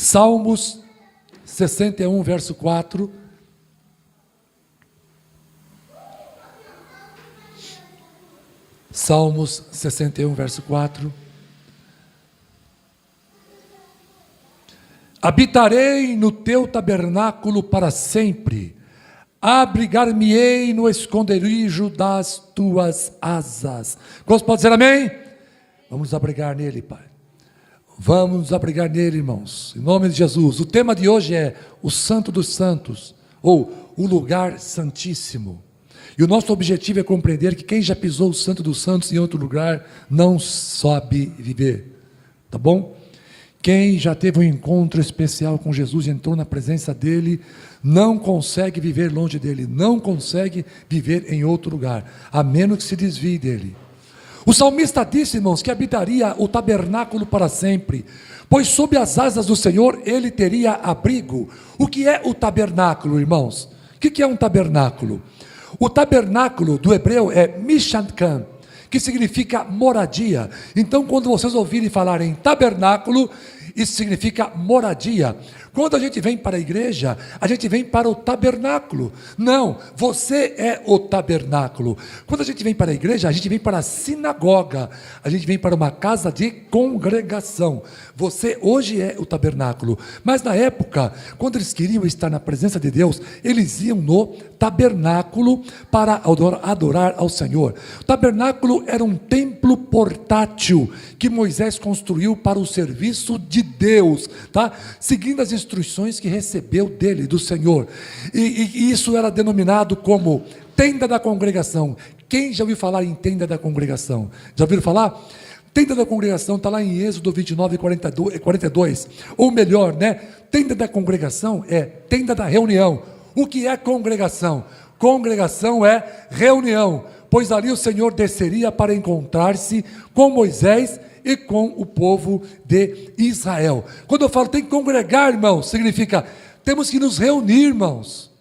Salmos 61, verso 4. Salmos 61, verso 4. Habitarei no teu tabernáculo para sempre, abrigar-me-ei no esconderijo das tuas asas. Quantos podem dizer amém? Vamos nos abrigar nele, Pai. Vamos nos abrigar nele, irmãos, em nome de Jesus. O tema de hoje é o Santo dos Santos, ou o lugar santíssimo. E o nosso objetivo é compreender que quem já pisou o Santo dos Santos em outro lugar não sabe viver, tá bom? Quem já teve um encontro especial com Jesus e entrou na presença dele, não consegue viver longe dele, não consegue viver em outro lugar, a menos que se desvie dele. O salmista disse, irmãos, que habitaria o tabernáculo para sempre, pois sob as asas do Senhor ele teria abrigo. O que é o tabernáculo, irmãos? O que é um tabernáculo? O tabernáculo do hebreu é Mishankam, que significa moradia. Então, quando vocês ouvirem falar em tabernáculo, isso significa moradia. Quando a gente vem para a igreja, a gente vem para o tabernáculo. Não, você é o tabernáculo. Quando a gente vem para a igreja, a gente vem para a sinagoga, a gente vem para uma casa de congregação. Você hoje é o tabernáculo. Mas na época, quando eles queriam estar na presença de Deus, eles iam no tabernáculo para adorar ao Senhor. O tabernáculo era um templo portátil que Moisés construiu para o serviço de Deus, tá? Seguindo as instruções que recebeu dele, do Senhor. E isso era denominado como tenda da congregação. Quem já ouviu falar em tenda da congregação? Já ouviram falar? Tenda da congregação está lá em Êxodo 29 e 42. Ou melhor, né? Tenda da congregação é tenda da reunião. O que é congregação? Congregação é reunião, pois ali o Senhor desceria para encontrar-se com Moisés e com o povo de Israel. Quando eu falo tem que congregar, irmãos, significa temos que nos reunir, irmãos.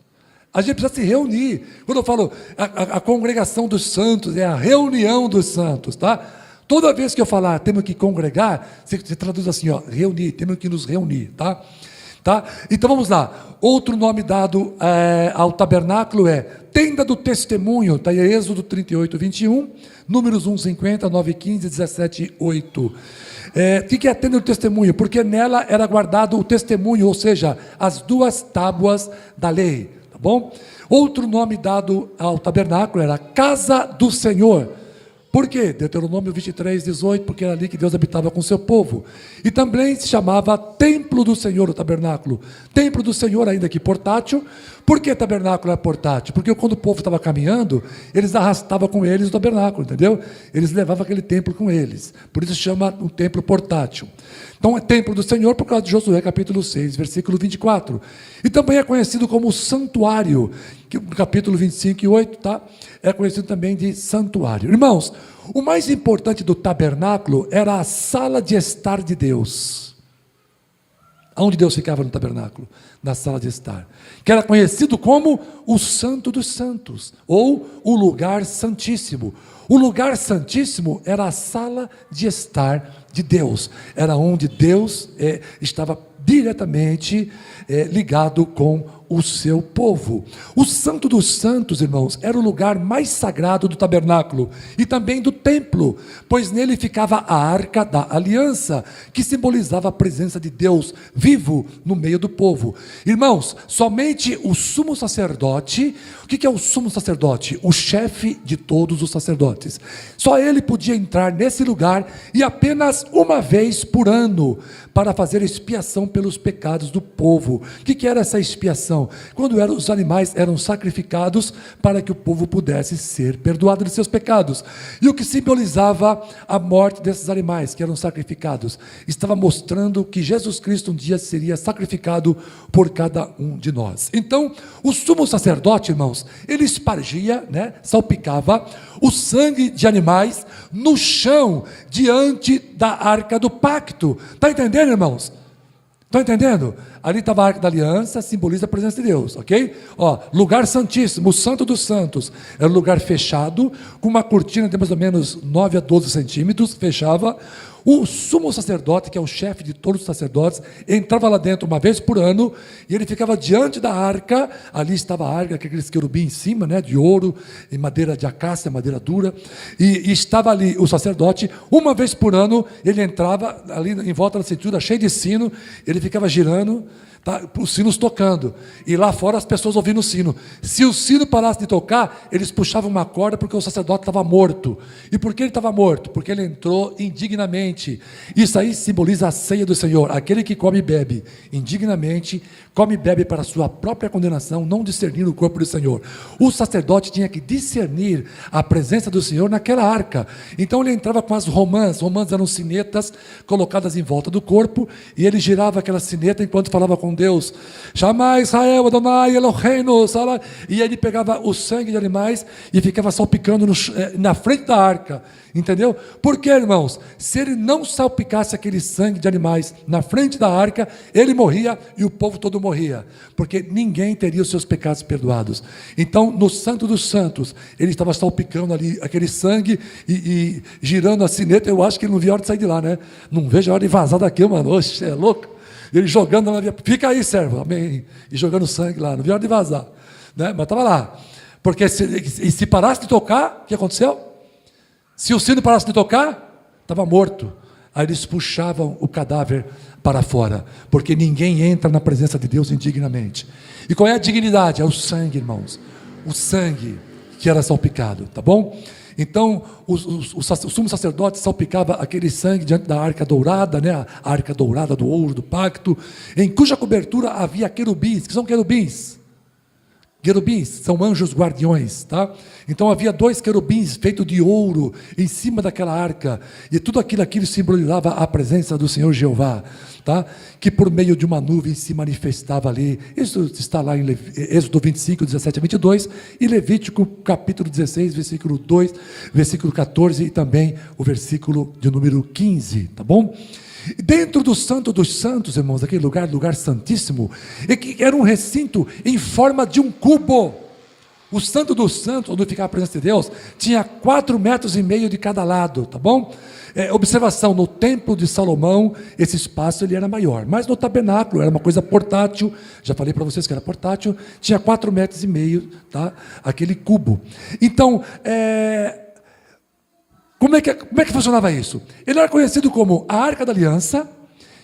A gente precisa se reunir. Quando eu falo a congregação dos santos, é a reunião dos santos, tá? Toda vez que eu falar temos que congregar, você traduz assim, ó, reunir, temos que nos reunir, tá? Tá? Então vamos lá, outro nome dado ao tabernáculo é tenda do testemunho, está em Êxodo 38, 21, Números 1, 50, 9, 15, 17, 8. O que é a tenda do testemunho? Porque nela era guardado o testemunho, ou seja, as duas tábuas da lei, tá bom? Outro nome dado ao tabernáculo era casa do Senhor. Por quê? Deuteronômio 23, 18, porque era ali que Deus habitava com o seu povo. E também se chamava templo do Senhor, o tabernáculo. Templo do Senhor, ainda que portátil. Por que tabernáculo era portátil? Porque quando o povo estava caminhando, eles arrastavam com eles o tabernáculo, entendeu? Eles levavam aquele templo com eles. Por isso se chama um templo portátil. Então é templo do Senhor por causa de Josué capítulo 6, versículo 24. E também é conhecido como santuário, que no capítulo 25 e 8, tá? É conhecido também de santuário. Irmãos, o mais importante do tabernáculo era a sala de estar de Deus. Onde Deus ficava no tabernáculo? Na sala de estar. Que era conhecido como o Santo dos Santos, ou o lugar santíssimo. O lugar santíssimo era a sala de estar de Deus. Era onde Deus estava diretamente ligado com o seu povo. O Santo dos Santos, irmãos, era o lugar mais sagrado do tabernáculo e também do templo, pois nele ficava a arca da aliança, que simbolizava a presença de Deus vivo no meio do povo. Irmãos, somente o sumo sacerdote, o que é o sumo sacerdote? O chefe de todos os sacerdotes. Só ele podia entrar nesse lugar e apenas uma vez por ano, para fazer expiação pelos pecados do povo. O que era essa expiação? Quando os animais eram sacrificados para que o povo pudesse ser perdoado de seus pecados. E o que simbolizava a morte desses animais que eram sacrificados? Estava mostrando que Jesus Cristo um dia seria sacrificado por cada um de nós. Então, o sumo sacerdote, irmãos, ele espargia, né, salpicava o sangue de animais no chão, diante da arca do pacto. Está entendendo, irmãos? Estão entendendo? Ali estava a arca da aliança, simboliza a presença de Deus, ok? Ó, lugar santíssimo, o santo dos santos. Era um lugar fechado, com uma cortina de mais ou menos 9 a 12 centímetros, fechava. O sumo sacerdote, que é o chefe de todos os sacerdotes, entrava lá dentro uma vez por ano, e ele ficava diante da arca. Ali estava a arca, com aqueles querubins em cima, né, de ouro, em madeira de acácia, madeira dura, e estava ali o sacerdote. Uma vez por ano, ele entrava ali em volta da cintura, cheio de sino, ele ficava girando, tá, os sinos tocando, e lá fora as pessoas ouvindo o sino. Se o sino parasse de tocar, eles puxavam uma corda, porque o sacerdote estava morto. E por que ele estava morto? Porque ele entrou indignamente. Isso aí simboliza a ceia do Senhor. Aquele que come e bebe indignamente, come e bebe para a sua própria condenação, não discernindo o corpo do Senhor. O sacerdote tinha que discernir a presença do Senhor naquela arca. Então ele entrava com as romãs. Romãs eram sinetas colocadas em volta do corpo, e ele girava aquela sineta enquanto falava com Deus. Chamai Israel, Adonai, Eloheinu, Salah. E ele pegava o sangue de animais e ficava salpicando na frente da arca. Entendeu? Porque, irmãos, se ele não salpicasse aquele sangue de animais na frente da arca, ele morria e o povo todo morria, porque ninguém teria os seus pecados perdoados. Então, no Santo dos Santos, ele estava salpicando ali aquele sangue e girando a sineta. Eu acho que ele não via a hora de sair de lá, né? Não vejo a hora de vazar daqui, mano. Oxe, é louco. Ele jogando lá, fica aí, servo, amém. E jogando sangue lá, não via a hora de vazar, né? Mas estava lá, porque se parasse de tocar, o que aconteceu? Se o sino parasse de tocar, estava morto. Aí eles puxavam o cadáver para fora, porque ninguém entra na presença de Deus indignamente. E qual é a dignidade? É o sangue, irmãos. O sangue que era salpicado, tá bom? Então, o sumo sacerdote salpicava aquele sangue diante da arca dourada, né? A arca dourada do ouro, do pacto, em cuja cobertura havia querubins. Que são querubins? Querubins são anjos guardiões, tá? Então havia 2 querubins feitos de ouro em cima daquela arca, e tudo aquilo simbolizava a presença do Senhor Jeová, tá? Que por meio de uma nuvem se manifestava ali. Isso está lá em Êxodo 25, 17 a 22, e Levítico capítulo 16, versículo 2, versículo 14, e também o versículo de número 15, tá bom? Dentro do Santo dos Santos, irmãos, aquele lugar santíssimo, que era um recinto em forma de um cubo. O Santo dos Santos, onde ficava a presença de Deus, tinha 4,5 metros de cada lado, tá bom? Observação, no templo de Salomão, esse espaço ele era maior, mas no tabernáculo era uma coisa portátil, já falei para vocês que era portátil, tinha 4,5 metros, tá? Aquele cubo. Então, como é que funcionava isso? Ele era conhecido como a Arca da Aliança,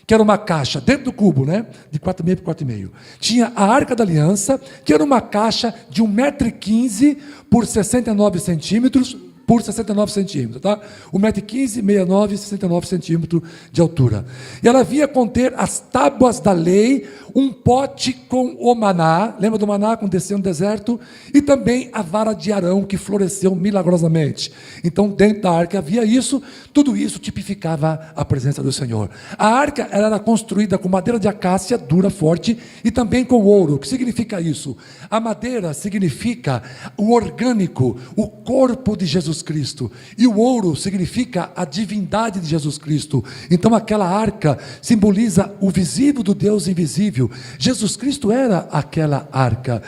que era uma caixa dentro do cubo, né? De 4,5 por 4,5. Tinha a Arca da Aliança, que era uma caixa de 1,15 m por 69 centímetros, por 69 centímetros, tá? 1,15 m, 69, 69 centímetros de altura. E ela vinha conter as tábuas da lei, um pote com o maná, lembra do maná quando desceu no deserto? E também a vara de Arão, que floresceu milagrosamente. Então, dentro da arca havia isso, tudo isso tipificava a presença do Senhor. A arca era construída com madeira de acácia, dura, forte, e também com ouro. O que significa isso? A madeira significa o orgânico, o corpo de Jesus Cristo, e o ouro significa a divindade de Jesus Cristo. Então aquela arca simboliza o visível do Deus invisível. Jesus Cristo era aquela arca.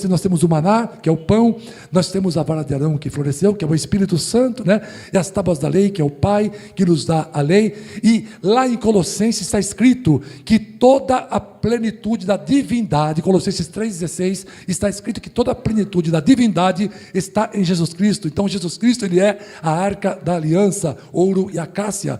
Nós temos o maná, que é o pão, nós temos a vara de Arão que floresceu, que é o Espírito Santo, né? E as tábuas da lei, que é o Pai que nos dá a lei. E lá em Colossenses está escrito que toda a plenitude da divindade, Colossenses 3,16, está escrito que toda a plenitude da divindade está em Jesus Cristo. Então Jesus Cristo, ele é a arca da aliança, ouro e acácia,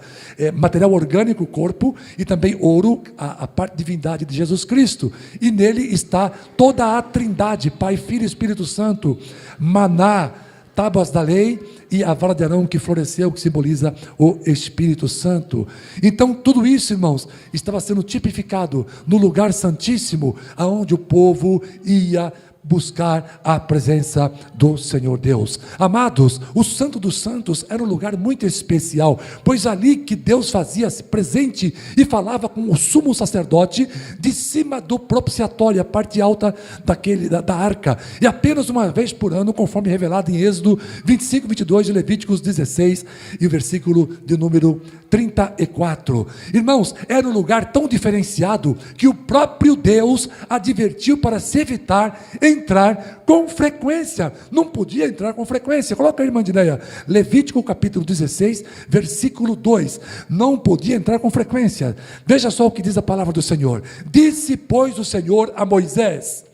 material orgânico, corpo, e também ouro, a parte divindade de Jesus Cristo, e nele está toda a trindade, Pai, Filho e Espírito Santo, maná, tábuas da lei e a vara de Arão que floresceu, que simboliza o Espírito Santo. Então tudo isso, irmãos, estava sendo tipificado no lugar santíssimo, aonde o povo ia buscar a presença do Senhor Deus. Amados, o Santo dos Santos era um lugar muito especial, pois ali que Deus fazia-se presente e falava com o sumo sacerdote de cima do propiciatório, a parte alta da arca, e apenas uma vez por ano, conforme revelado em Êxodo 25, 22 e Levíticos 16 e o versículo de número 34. Irmãos, era um lugar tão diferenciado que o próprio Deus advertiu para se evitar entrar com frequência. Não podia entrar com frequência. Coloca aí, irmã Dineia, Levítico capítulo 16, versículo 2. Não podia entrar com frequência. Veja só o que diz a palavra do Senhor. Disse, pois, o Senhor a Moisés: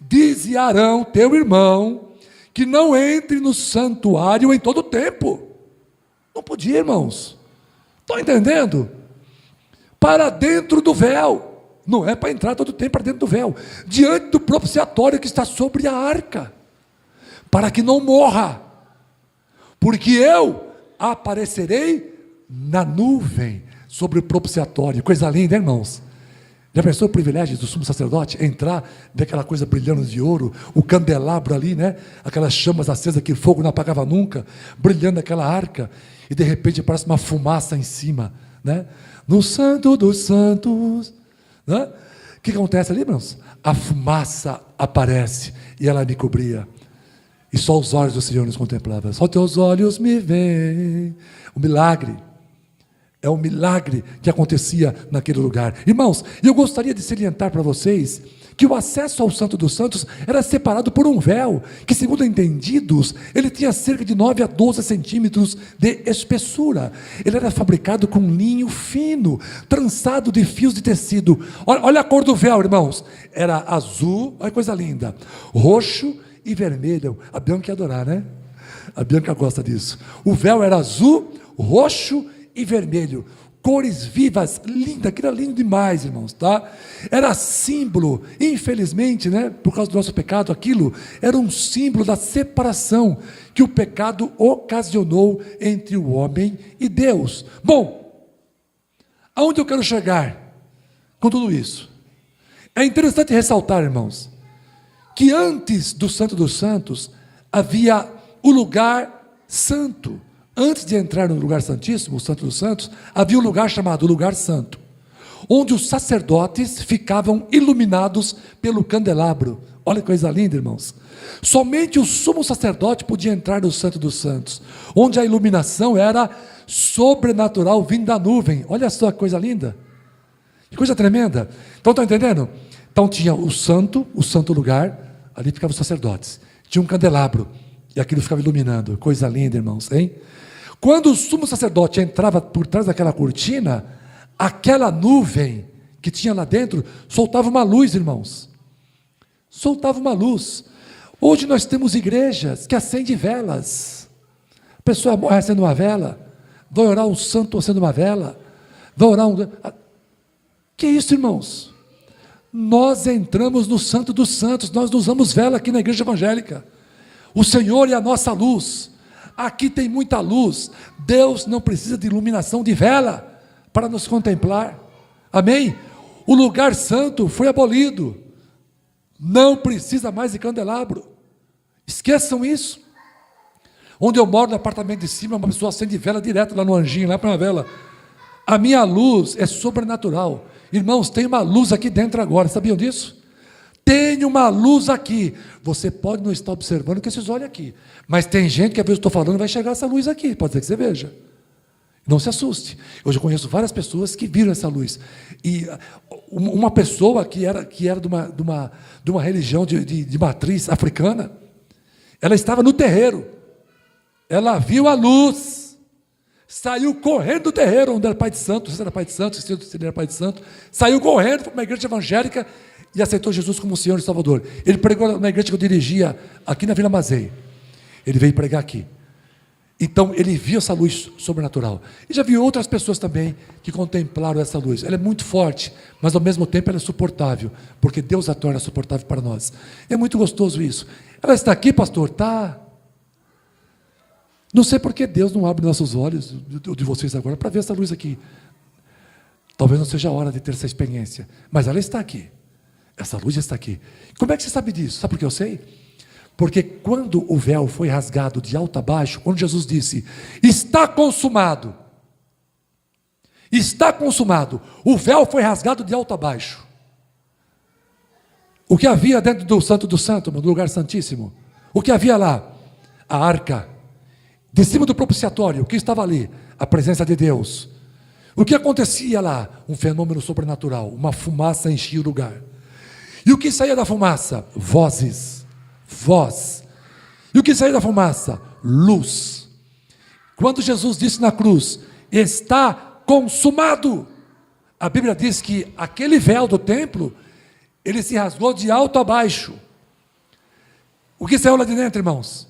dize a Arão, teu irmão, que não entre no santuário em todo o tempo. Não podia, irmãos. Estão entendendo? Para dentro do véu. Não é para entrar todo o tempo para dentro do véu. Diante do propiciatório que está sobre a arca. Para que não morra. Porque eu aparecerei na nuvem sobre o propiciatório. Coisa linda, hein, irmãos? Já pensou o privilégio do sumo sacerdote? Entrar, ver aquela coisa brilhando de ouro, o candelabro ali, né? Aquelas chamas acesas que o fogo não apagava nunca, brilhando aquela arca, e de repente parece uma fumaça em cima, né? No Santo dos Santos, né? O que acontece ali, irmãos? A fumaça aparece e ela me cobria. E só os olhos do Senhor nos contemplavam. Só teus olhos me veem. O milagre. É um milagre que acontecia naquele lugar. Irmãos, eu gostaria de salientar para vocês que o acesso ao Santo dos Santos era separado por um véu, que, segundo entendidos, ele tinha cerca de 9 a 12 centímetros de espessura. Ele era fabricado com linho fino, trançado de fios de tecido. Olha a cor do véu, irmãos. Era azul, olha que coisa linda, roxo e vermelho. A Bianca ia adorar, né? A Bianca gosta disso. O véu era azul, roxo e vermelho, cores vivas, linda, aquilo era lindo demais, irmãos, tá? Era símbolo, infelizmente, né, por causa do nosso pecado, aquilo era um símbolo da separação que o pecado ocasionou entre o homem e Deus. Bom, aonde eu quero chegar com tudo isso? É interessante ressaltar, irmãos, que antes do Santo dos Santos, havia o lugar santo. Antes de entrar no lugar santíssimo, o Santo dos Santos, havia um lugar chamado Lugar Santo, onde os sacerdotes ficavam iluminados pelo candelabro. Olha que coisa linda, irmãos. Somente o sumo sacerdote podia entrar no Santo dos Santos, onde a iluminação era sobrenatural, vindo da nuvem. Olha só que coisa linda. Que coisa tremenda. Então, estão entendendo? Então tinha o santo lugar, ali ficavam os sacerdotes. Tinha um candelabro, e aquilo ficava iluminando. Coisa linda, irmãos, hein? Quando o sumo sacerdote entrava por trás daquela cortina, aquela nuvem que tinha lá dentro soltava uma luz, irmãos. Soltava uma luz. Hoje nós temos igrejas que acendem velas. A pessoa morre acendendo uma vela, vai orar um santo acendendo uma vela, vai orar um... Que isso, irmãos? Nós entramos no Santo dos Santos, nós não usamos vela aqui na igreja evangélica. O Senhor é a nossa luz. Aqui tem muita luz. Deus não precisa de iluminação de vela para nos contemplar. Amém? O lugar santo foi abolido. Não precisa mais de candelabro. Esqueçam isso. Onde eu moro, no apartamento de cima, uma pessoa acende vela direto lá no anjinho, lá para uma vela. A minha luz é sobrenatural. Irmãos, tem uma luz aqui dentro agora. Sabiam disso? Tem uma luz aqui. Você pode não estar observando com esses olhos aqui, mas tem gente que às vezes eu estou falando vai chegar essa luz aqui, pode ser que você veja. Não se assuste. Hoje eu conheço várias pessoas que viram essa luz. E uma pessoa que era de uma religião de matriz africana, ela estava no terreiro, ela viu a luz, saiu correndo do terreiro, onde era pai de santo, se era pai de santo, se ele era pai de santo, saiu correndo para uma igreja evangélica e aceitou Jesus como Senhor e Salvador. Ele pregou na igreja que eu dirigia, aqui na Vila Mazei. Ele veio pregar aqui. Então, ele viu essa luz sobrenatural. E já viu outras pessoas também que contemplaram essa luz. Ela é muito forte, mas ao mesmo tempo ela é suportável, porque Deus a torna suportável para nós. É muito gostoso isso. Ela está aqui, pastor? Tá. Não sei por que Deus não abre nossos olhos, de vocês agora, para ver essa luz aqui. Talvez não seja a hora de ter essa experiência, mas ela está aqui. Essa luz está aqui. Como é que você sabe disso? Sabe por que eu sei? Porque quando o véu foi rasgado de alto a baixo, quando Jesus disse, está consumado, o véu foi rasgado de alto a baixo. O que havia dentro do Santo do Santo, no lugar santíssimo? O que havia lá? A arca. De cima do propiciatório, o que estava ali? A presença de Deus. O que acontecia lá? Um fenômeno sobrenatural, uma fumaça enchia o lugar. E o que saía da fumaça? Vozes. Voz. E o que saía da fumaça? Luz. Quando Jesus disse na cruz, está consumado, a Bíblia diz que aquele véu do templo, ele se rasgou de alto a baixo. O que saiu lá de dentro, irmãos?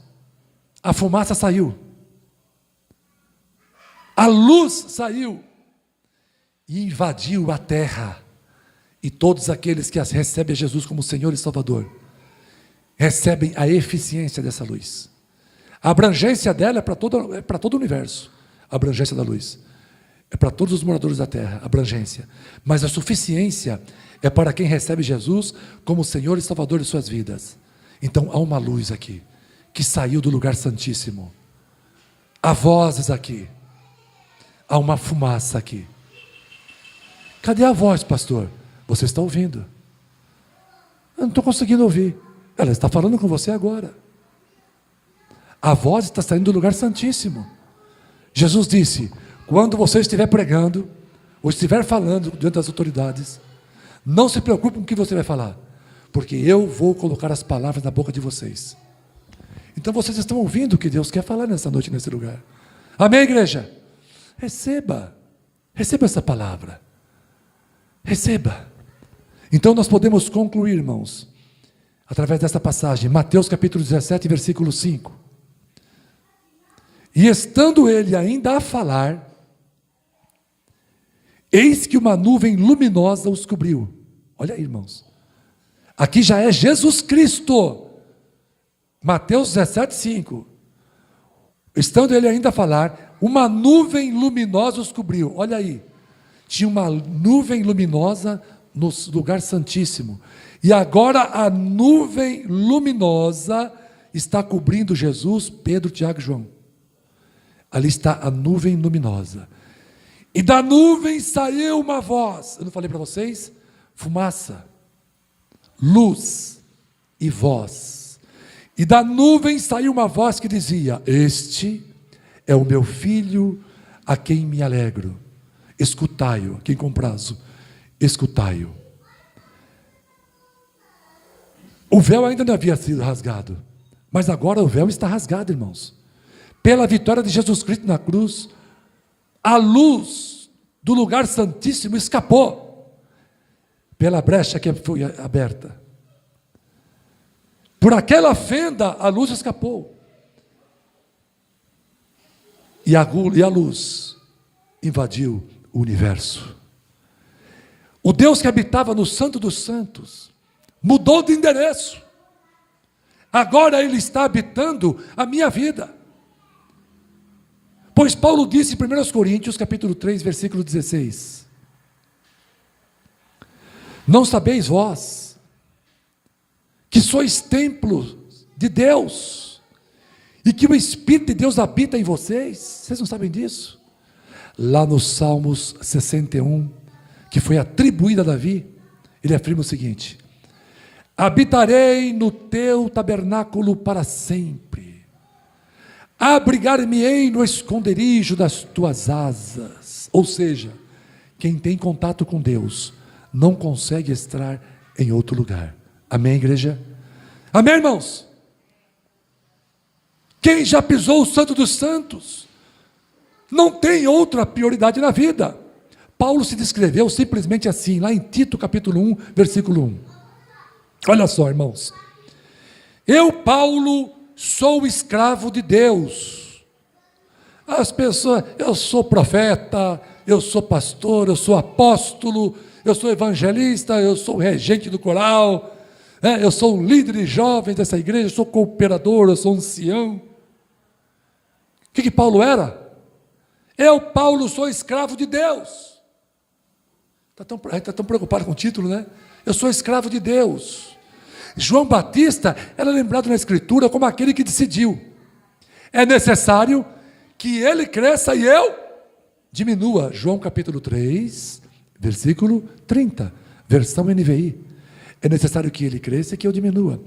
A fumaça saiu. A luz saiu. E invadiu a terra. E todos aqueles que recebem Jesus como Senhor e Salvador, recebem a eficiência dessa luz. A abrangência dela é para todo o universo. A abrangência da luz. É para todos os moradores da terra, a abrangência. Mas a suficiência é para quem recebe Jesus como Senhor e Salvador de suas vidas. Então há uma luz aqui, que saiu do lugar santíssimo. Há vozes aqui. Há uma fumaça aqui. Cadê a voz, pastor? Você está ouvindo. Eu não estou conseguindo ouvir. Ela está falando com você agora. A voz está saindo do lugar santíssimo. Jesus disse: quando você estiver pregando, ou estiver falando diante das autoridades, não se preocupe com o que você vai falar, porque eu vou colocar as palavras na boca de vocês. Então vocês estão ouvindo o que Deus quer falar nessa noite, nesse lugar. Amém, igreja? Receba essa palavra. Receba. Então nós podemos concluir, irmãos, através dessa passagem, Mateus capítulo 17, versículo 5. E estando ele ainda a falar, eis que uma nuvem luminosa os cobriu. Olha aí, irmãos. Aqui já é Jesus Cristo. Mateus 17, 5. Estando ele ainda a falar, uma nuvem luminosa os cobriu. Olha aí. Tinha uma nuvem luminosa no lugar santíssimo. E agora a nuvem luminosa está cobrindo Jesus, Pedro, Tiago e João. Ali está a nuvem luminosa. E da nuvem saiu uma voz. Eu não falei para vocês? Fumaça, luz e voz. E da nuvem saiu uma voz que dizia: este é o meu filho, a quem me alegro. Escutai-o. Quem com prazo? Escutai-o. O véu ainda não havia sido rasgado, mas agora o véu está rasgado, irmãos. Pela vitória de Jesus Cristo na cruz, a luz do lugar santíssimo escapou pela brecha que foi aberta. Por aquela fenda a luz escapou. E a luz invadiu o universo. O Deus que habitava no Santo dos Santos mudou de endereço. Agora Ele está habitando a minha vida. Pois Paulo disse em 1 Coríntios, capítulo 3, versículo 16: não sabeis vós que sois templo de Deus e que o Espírito de Deus habita em vocês? Vocês não sabem disso? Lá no Salmos 61, que foi atribuído a Davi, ele afirma o seguinte: habitarei no teu tabernáculo para sempre, abrigar-me-ei no esconderijo das tuas asas. Ou seja, quem tem contato com Deus não consegue estar em outro lugar. Amém, igreja? Amém, irmãos? Quem já pisou o Santo dos Santos não tem outra prioridade na vida. Paulo se descreveu simplesmente assim, lá em Tito capítulo 1, versículo 1. Olha só, irmãos. Eu, Paulo, sou escravo de Deus. As pessoas, eu sou profeta, eu sou pastor, eu sou apóstolo, eu sou evangelista, eu sou regente do coral, eu sou um líder de jovens dessa igreja, eu sou cooperador, eu sou ancião. O que Paulo era? Eu, Paulo, sou escravo de Deus. A gente está tão preocupado com o título, né? Eu sou escravo de Deus. João Batista era lembrado na Escritura como aquele que decidiu: é necessário que ele cresça e eu diminua. João capítulo 3, versículo 30, versão NVI. É necessário que ele cresça e que eu diminua.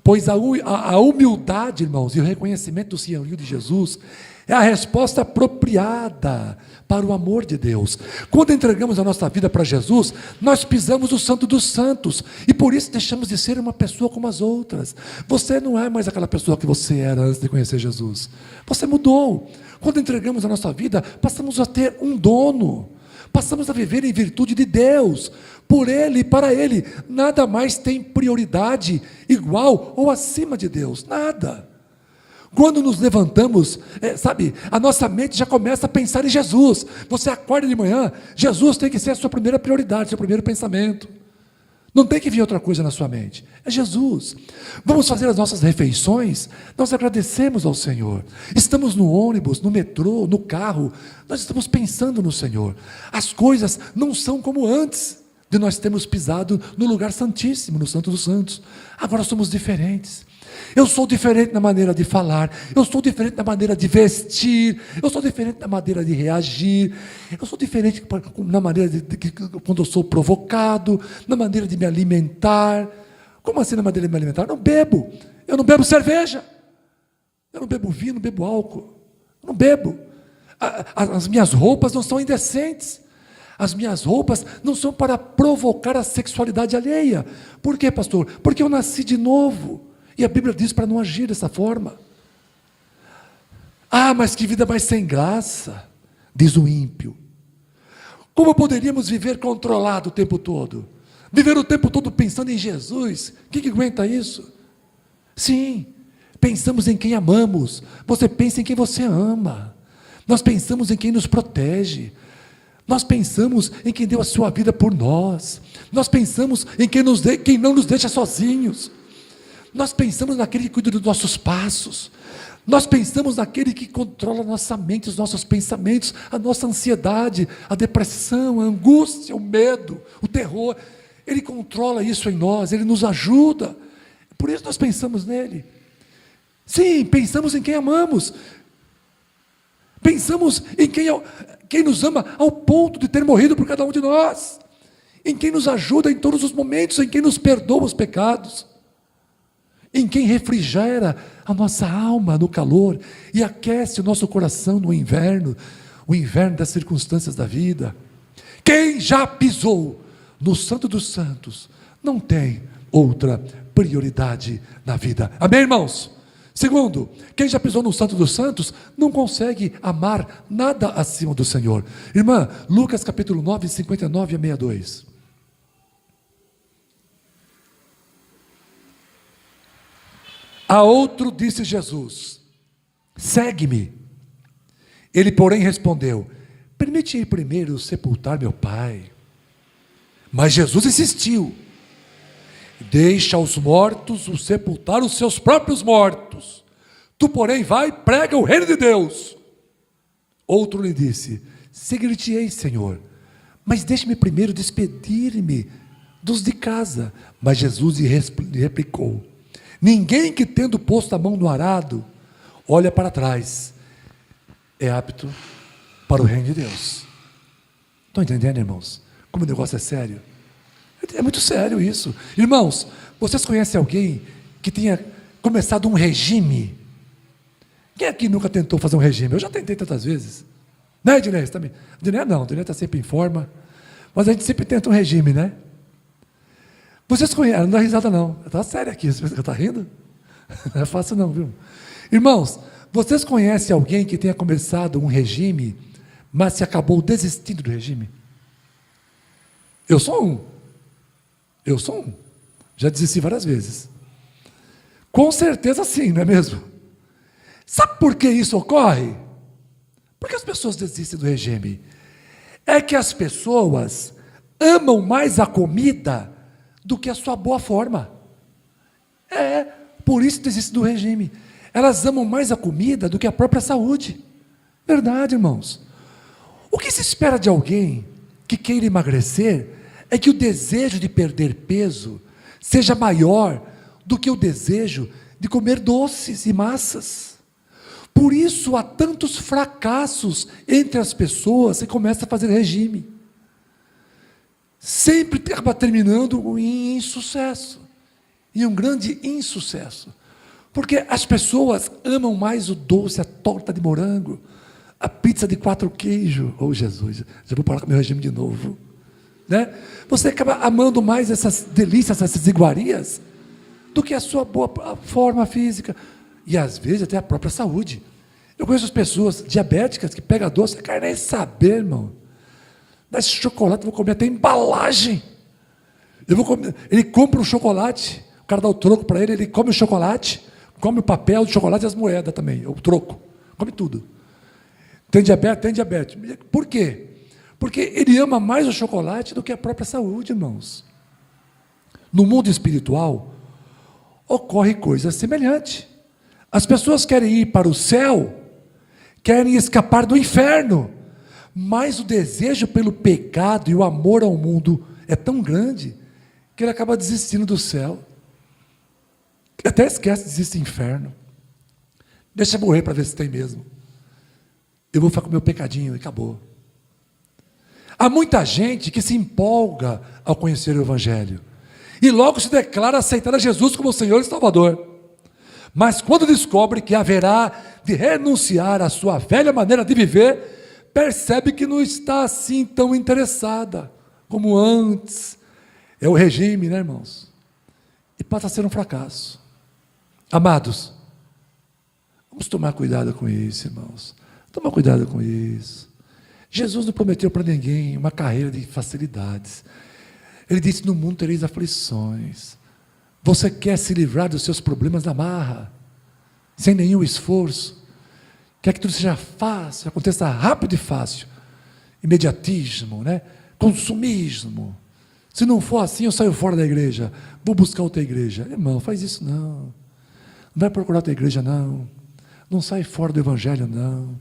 Pois a humildade, irmãos, e o reconhecimento do senhorio de Jesus é a resposta apropriada para o amor de Deus. Quando entregamos a nossa vida para Jesus, nós pisamos o santo dos santos, e por isso deixamos de ser uma pessoa como as outras. Você não é mais aquela pessoa que você era antes de conhecer Jesus. Você mudou. Quando entregamos a nossa vida, passamos a ter um dono. Passamos a viver em virtude de Deus, por Ele e para Ele. Nada mais tem prioridade igual ou acima de Deus. Nada. Quando nos levantamos, a nossa mente já começa a pensar em Jesus. Você acorda de manhã, Jesus tem que ser a sua primeira prioridade, seu primeiro pensamento. Não tem que vir outra coisa na sua mente. É Jesus. Vamos fazer as nossas refeições, nós agradecemos ao Senhor. Estamos no ônibus, no metrô, no carro, nós estamos pensando no Senhor. As coisas não são como antes de nós termos pisado no lugar santíssimo, no Santo dos Santos. Agora somos diferentes. Eu sou diferente na maneira de falar, eu sou diferente na maneira de vestir, eu sou diferente na maneira de reagir, eu sou diferente na maneira quando eu sou provocado, na maneira de me alimentar. Como assim na maneira de me alimentar? Eu não bebo cerveja, eu não bebo vinho, não bebo álcool, eu não bebo. As minhas roupas não são indecentes. As minhas roupas não são para provocar a sexualidade alheia. Por quê, pastor? Porque eu nasci de novo. E a Bíblia diz para não agir dessa forma. Ah, mas que vida mais sem graça, diz o ímpio. Como poderíamos viver controlado o tempo todo? Viver o tempo todo pensando em Jesus? Quem aguenta isso? Sim, pensamos em quem amamos. Você pensa em quem você ama. Nós pensamos em quem nos protege. Nós pensamos em quem deu a sua vida por nós. Nós pensamos em quem não nos deixa sozinhos. Nós pensamos naquele que cuida dos nossos passos. Nós pensamos naquele que controla a nossa mente, os nossos pensamentos, a nossa ansiedade, a depressão, a angústia, o medo, o terror. Ele controla isso em nós, Ele nos ajuda. Por isso nós pensamos nele. Sim, pensamos em quem amamos. Pensamos em quem nos ama ao ponto de ter morrido por cada um de nós. Em quem nos ajuda em todos os momentos, em quem nos perdoa os pecados. Em quem refrigera a nossa alma no calor e aquece o nosso coração no inverno, o inverno das circunstâncias da vida. Quem já pisou no Santo dos Santos não tem outra prioridade na vida. Amém, irmãos? Segundo, quem já pisou no Santo dos Santos não consegue amar nada acima do Senhor. Irmã, Lucas capítulo 9, 59 a 62. A outro disse Jesus: segue-me. Ele, porém, respondeu: permite ir primeiro sepultar meu pai. Mas Jesus insistiu: deixa aos mortos o sepultar os seus próprios mortos. Tu, porém, vai e prega o reino de Deus. Outro lhe disse: seguir-te-ei, Senhor, mas deixe-me primeiro despedir-me dos de casa. Mas Jesus lhe replicou: ninguém que, tendo posto a mão no arado, olha para trás, é apto para o reino de Deus. Estão entendendo, irmãos? Como o negócio é sério? É muito sério isso. Irmãos, vocês conhecem alguém que tenha começado um regime? Quem aqui nunca tentou fazer um regime? Eu já tentei tantas vezes. Né, Ednei? Também. Ednei não, Ednei está sempre em forma. Mas a gente sempre tenta um regime, né? Vocês conhecem, não dá risada não, está sério aqui, você está rindo? Não é fácil não, viu? Irmãos, vocês conhecem alguém que tenha começado um regime, mas se acabou desistindo do regime? Eu sou um, já desisti várias vezes. Com certeza sim, não é mesmo? Sabe por que isso ocorre? Porque as pessoas desistem do regime. É que as pessoas amam mais a comida do que a sua boa forma. Por isso desistem do regime. Elas amam mais a comida do que a própria saúde. Verdade, irmãos. O que se espera de alguém que queira emagrecer é que o desejo de perder peso seja maior do que o desejo de comer doces e massas. Por isso há tantos fracassos entre as pessoas que começam a fazer regime. sempre acaba terminando em insucesso, em um grande insucesso. Porque as pessoas amam mais o doce, a torta de morango, a pizza de 4 queijos. Oh, Jesus, já vou parar com o meu regime de novo. Né? Você acaba amando mais essas delícias, essas iguarias, do que a sua boa forma física. E às vezes até a própria saúde. Eu conheço as pessoas diabéticas que pegam doce, não quer nem saber, irmão. Dá esse chocolate, eu vou comer até embalagem. Ele compra um chocolate, o cara dá o troco para ele come o chocolate, come o papel do chocolate e as moedas também, o troco, come tudo. Tem diabetes? Tem diabetes. Por quê? Porque ele ama mais o chocolate do que a própria saúde, irmãos. No mundo espiritual, ocorre coisa semelhante. As pessoas querem ir para o céu, querem escapar do inferno, mas o desejo pelo pecado e o amor ao mundo é tão grande que ele acaba desistindo do céu. Até esquece de existir inferno. Deixa eu morrer para ver se tem mesmo. Eu vou ficar com o meu pecadinho e acabou. Há muita gente que se empolga ao conhecer o Evangelho e logo se declara aceitar a Jesus como Senhor e Salvador. Mas quando descobre que haverá de renunciar à sua velha maneira de viver, percebe que não está assim tão interessada como antes. É o regime, né, irmãos? E passa a ser um fracasso. Amados, vamos tomar cuidado com isso, irmãos. Toma cuidado com isso. Jesus não prometeu para ninguém uma carreira de facilidades. Ele disse: no mundo tereis aflições. Você quer se livrar dos seus problemas na marra, sem nenhum esforço, quer que tudo seja fácil, aconteça rápido e fácil, imediatismo, né? Consumismo. Se não for assim, eu saio fora da igreja, vou buscar outra igreja. Irmão, faz isso não. Não vai procurar outra igreja não. Não sai fora do Evangelho não.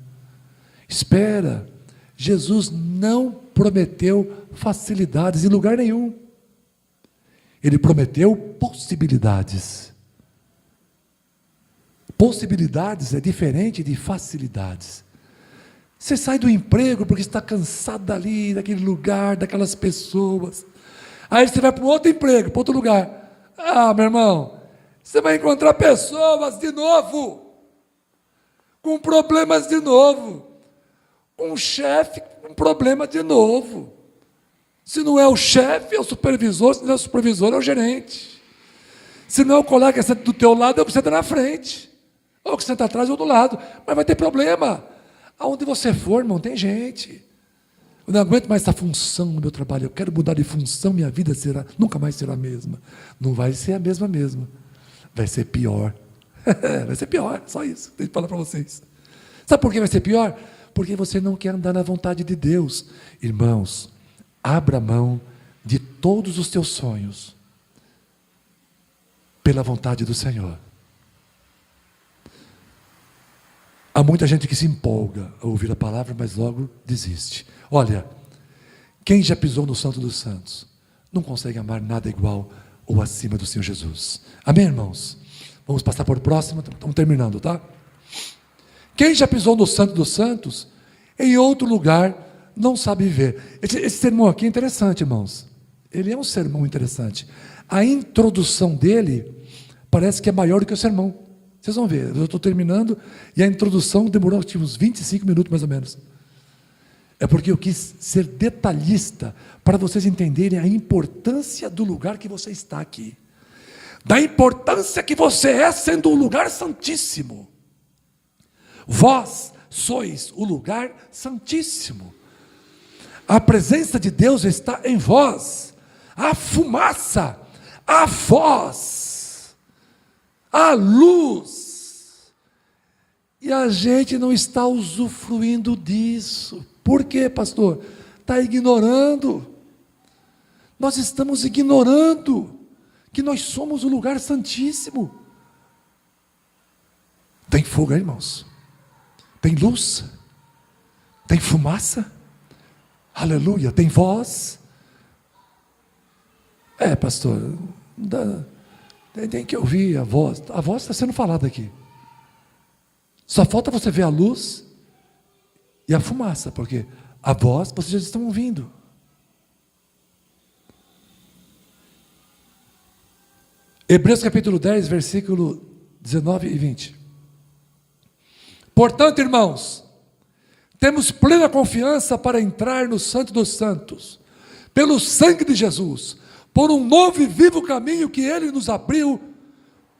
Espera. Jesus não prometeu facilidades em lugar nenhum. Ele prometeu possibilidades. Possibilidades é diferente de facilidades. Você sai do emprego porque está cansado dali, daquele lugar, daquelas pessoas. Aí você vai para um outro emprego, para outro lugar. Ah, meu irmão, você vai encontrar pessoas de novo, com problemas de novo, com um chefe com problema de novo. Se não é o chefe, é o supervisor. Se não é o supervisor, é o gerente. Se não é o colega que senta do teu lado, é o que senta na frente. Ou que senta atrás ou do lado. Mas vai ter problema. Aonde você for, irmão, tem gente. Eu não aguento mais essa função no meu trabalho. Eu quero mudar de função, minha vida nunca mais será a mesma. Não vai ser a mesma mesmo. Vai ser pior. Vai ser pior, só isso. Tenho que falar para vocês. Sabe por que vai ser pior? Porque você não quer andar na vontade de Deus. Irmãos, abra mão de todos os teus sonhos pela vontade do Senhor. Há muita gente que se empolga a ouvir a palavra, mas logo desiste. Olha, quem já pisou no Santo dos Santos não consegue amar nada igual ou acima do Senhor Jesus. Amém, irmãos? Vamos passar por próximo, estamos terminando, tá? Quem já pisou no Santo dos Santos, em outro lugar, não sabe viver. Esse sermão aqui é interessante, irmãos. Ele é um sermão interessante. A introdução dele parece que é maior do que o sermão. Vocês vão ver, eu estou terminando, e a introdução demorou uns 25 minutos mais ou menos. É porque eu quis ser detalhista, para vocês entenderem a importância do lugar que você está aqui. Da importância que você é sendo um lugar santíssimo. Vós sois o lugar santíssimo. A presença de Deus está em vós. A fumaça, a voz, a luz. E a gente não está usufruindo disso. Por quê, pastor? Está ignorando. Nós estamos ignorando que nós somos o lugar santíssimo. Tem fogo aí, irmãos? Tem luz? Tem fumaça? Aleluia, tem voz? Pastor, tem que ouvir a voz. A voz está sendo falada aqui. Só falta você ver a luz e a fumaça, porque a voz vocês já estão ouvindo. Hebreus capítulo 10, versículo 19 e 20. Portanto, irmãos, temos plena confiança para entrar no Santo dos Santos, pelo sangue de Jesus, por um novo e vivo caminho que Ele nos abriu,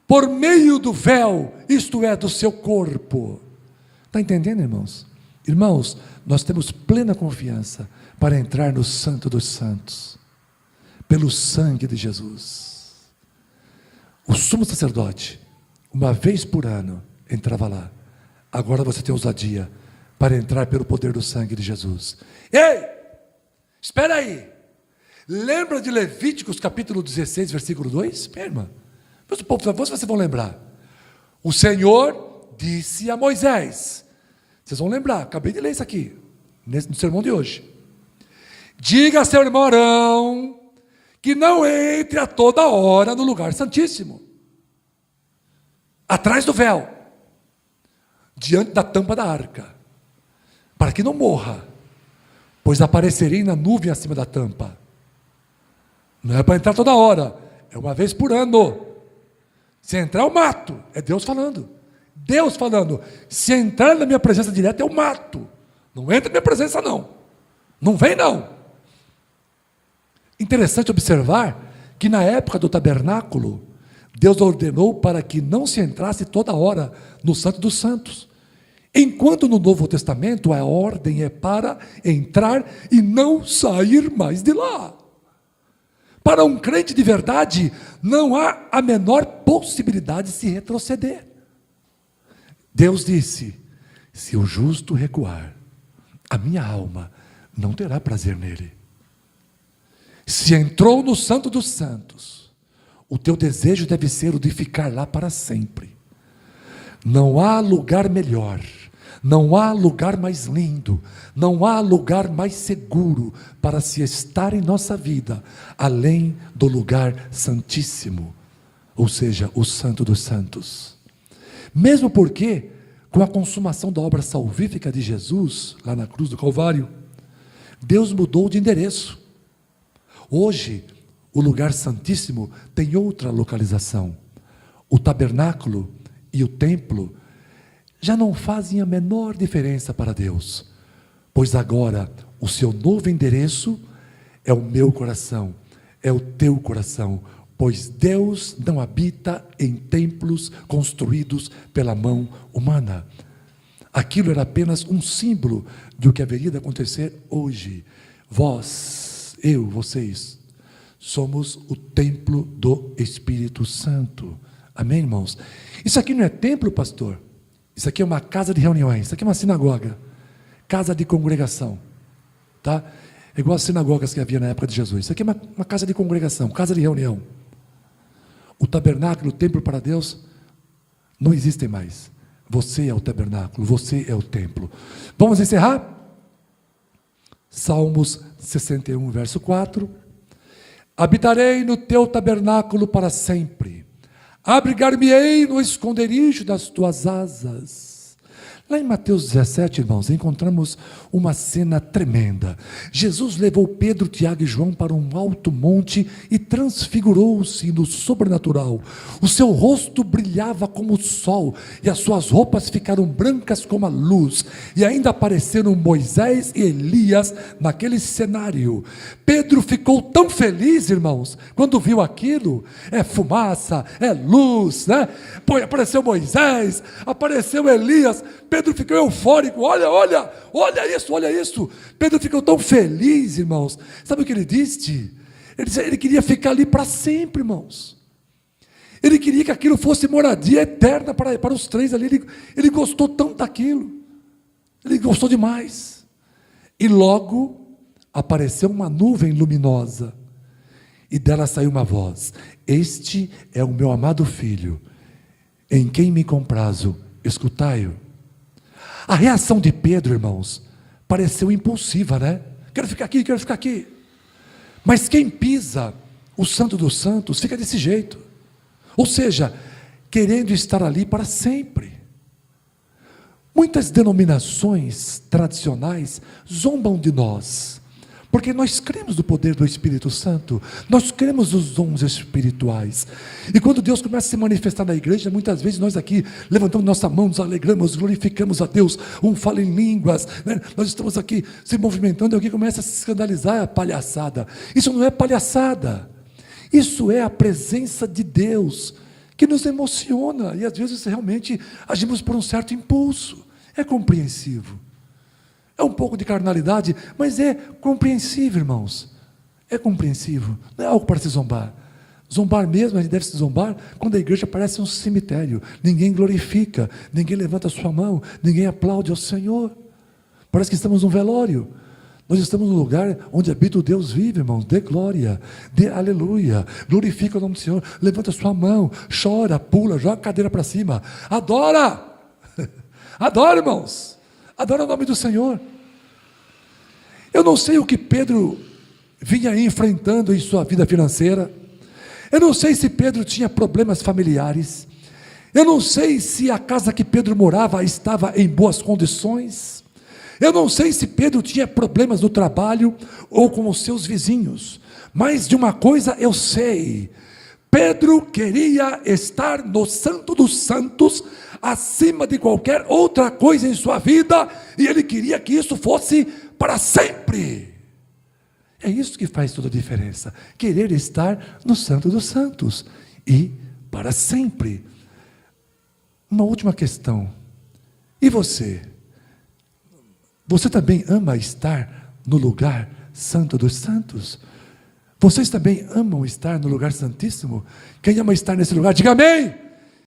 por meio do véu, isto é, do seu corpo. Está entendendo, irmãos? Irmãos, nós temos plena confiança para entrar no Santo dos Santos, pelo sangue de Jesus. O sumo sacerdote, uma vez por ano, entrava lá. Agora você tem ousadia para entrar pelo poder do sangue de Jesus. Ei, espera aí. Lembra de Levíticos capítulo 16, versículo 2? Minha irmã, por favor, vocês vão lembrar. O Senhor disse a Moisés, vocês vão lembrar, acabei de ler isso aqui, no sermão de hoje. Diga a seu irmão Arão que não entre a toda hora no lugar santíssimo, atrás do véu, diante da tampa da arca, para que não morra, pois aparecerei na nuvem acima da tampa. Não é para entrar toda hora, é uma vez por ano. Se entrar eu mato, é Deus falando. Deus falando, se entrar na minha presença direta eu mato. Não entra na minha presença não. Não vem não. Interessante observar que na época do tabernáculo, Deus ordenou para que não se entrasse toda hora no Santo dos Santos. Enquanto no Novo Testamento a ordem é para entrar e não sair mais de lá. Para um crente de verdade, não há a menor possibilidade de se retroceder. Deus disse, se o justo recuar, a minha alma não terá prazer nele. Se entrou no Santo dos Santos, o teu desejo deve ser o de ficar lá para sempre. Não há lugar melhor, não há lugar mais lindo, não há lugar mais seguro para se estar em nossa vida, além do lugar santíssimo, ou seja, o Santo dos Santos. Mesmo porque, com a consumação da obra salvífica de Jesus, lá na cruz do Calvário, Deus mudou de endereço. Hoje, o lugar santíssimo tem outra localização. O tabernáculo e o templo já não fazem a menor diferença para Deus, pois agora o seu novo endereço é o meu coração, é o teu coração, pois Deus não habita em templos construídos pela mão humana. Aquilo era apenas um símbolo do que haveria de acontecer hoje. Vós, eu, vocês, somos o templo do Espírito Santo. Amém, irmãos? Isso aqui não é templo, pastor? Isso aqui é uma casa de reuniões, isso aqui é uma sinagoga, casa de congregação, tá? É igual as sinagogas que havia na época de Jesus. Isso aqui é uma casa de congregação, casa de reunião. O tabernáculo, o templo para Deus, não existem mais. Você é o tabernáculo, você é o templo. Vamos encerrar? Salmos 61, verso 4. Habitarei no teu tabernáculo para sempre. Abrigar-me-ei no esconderijo das tuas asas. Lá em Mateus 17, irmãos, encontramos uma cena tremenda. Jesus levou Pedro, Tiago e João para um alto monte e transfigurou-se no sobrenatural. O seu rosto brilhava como o sol e as suas roupas ficaram brancas como a luz. E ainda apareceram Moisés e Elias naquele cenário. Pedro ficou tão feliz, irmãos, quando viu aquilo. É fumaça, é luz, né? Apareceu Moisés, apareceu Elias. Pedro ficou eufórico, olha isso. Pedro ficou tão feliz, irmãos. Sabe o que ele disse? Ele queria ficar ali para sempre, irmãos. Ele queria que aquilo fosse moradia eterna para os três ali. Ele gostou tanto daquilo. Ele gostou demais. E logo apareceu uma nuvem luminosa. E dela saiu uma voz: este é o meu amado filho, em quem me comprazo, escutai-o. A reação de Pedro, irmãos, pareceu impulsiva, né? Quero ficar aqui. Mas quem pisa o Santo dos Santos fica desse jeito. Ou seja, querendo estar ali para sempre. Muitas denominações tradicionais zombam de nós, Porque nós cremos no poder do Espírito Santo, nós cremos nos dons espirituais. E quando Deus começa a se manifestar na igreja, muitas vezes nós aqui levantamos nossa mão, nos alegramos, glorificamos a Deus, um fala em línguas, né? Nós estamos aqui se movimentando e alguém começa a se escandalizar, é palhaçada. Isso não é palhaçada, isso é a presença de Deus, que nos emociona, e às vezes realmente agimos por um certo impulso, é compreensível. É um pouco de carnalidade, mas é compreensível, irmãos. É compreensível, não é algo para se zombar. Zombar mesmo, a gente deve se zombar quando a igreja parece um cemitério. Ninguém glorifica, ninguém levanta a sua mão, ninguém aplaude ao Senhor. Parece que estamos num velório. Nós estamos num lugar onde habita o Deus vivo, irmãos. Dê glória, dê aleluia, glorifica o nome do Senhor, levanta a sua mão, chora, pula, joga a cadeira para cima, adora, adora, irmãos. Adora o nome do Senhor. Eu não sei o que Pedro vinha enfrentando em sua vida financeira. Eu não sei se Pedro tinha problemas familiares. Eu não sei se a casa que Pedro morava estava em boas condições. Eu não sei se Pedro tinha problemas no trabalho ou com os seus vizinhos. Mas de uma coisa eu sei: Pedro queria estar no Santo dos Santos, acima de qualquer outra coisa em sua vida, e ele queria que isso fosse para sempre. É isso que faz toda a diferença, querer estar no Santo dos Santos, e para sempre. Uma última questão: e você? Você também ama estar no lugar Santo dos Santos? Vocês também amam estar no lugar santíssimo? Quem ama estar nesse lugar, diga amém.